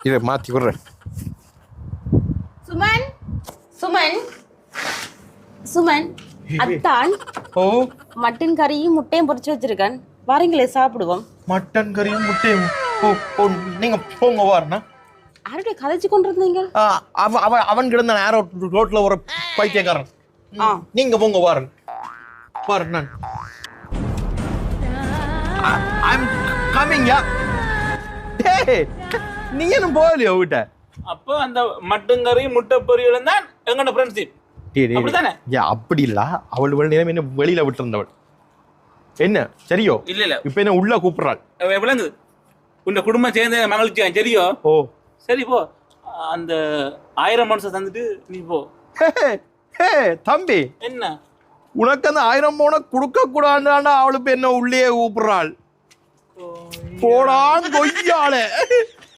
இதை மாற்றி விடுறேன். சுமன் சுமன் சுமன் அத்தான் ஓ மட்டன் கறியும் முட்டையும் பொரிச்சு வச்சிருக்கேன், வாரீங்களே சாப்பிடுவோம். மட்டன் கறியும் முட்டையும். ஓ ஓ நீங்க போங்க வாருண்ணா. யாருடைய கதைச்சு கொண்டு இருந்தீங்க? அவன் கிடந்த நேரம் ரோட்ல ஒரு பைத்தியக்காரன். நீங்க போங்க வாரன் வாரன். நான் I'm coming யா. நீ என்ன போகலையோ வீட்ட? அப்போ அந்த மட்டன் கறி முட்டை பொரியலும் தான் எங்களோட ஃப்ரெண்ட்ஷிப். அப்படிதானே? அப்படி இல்ல, அவள் நேரம் என்ன வெளியில விட்டு இருந்தவள். என்ன சரியோ? இல்ல இப்ப என்ன உள்ள கூப்பிடுறாள். விளங்குது உங்க குடும்பம் சேர்ந்த மகிழ்ச்சியா? சரியோ? ஓ சரி போ, அந்த 1000 மனுஷன் தந்துட்டு நீ போ. தம்பி என்ன உனக்கு அந்த 1000 போன கொடுக்க கூடாதுன்னா அவளுக்கு என்ன உள்ளே கூப்பிடுறாள். போடான் கொய்யாளே.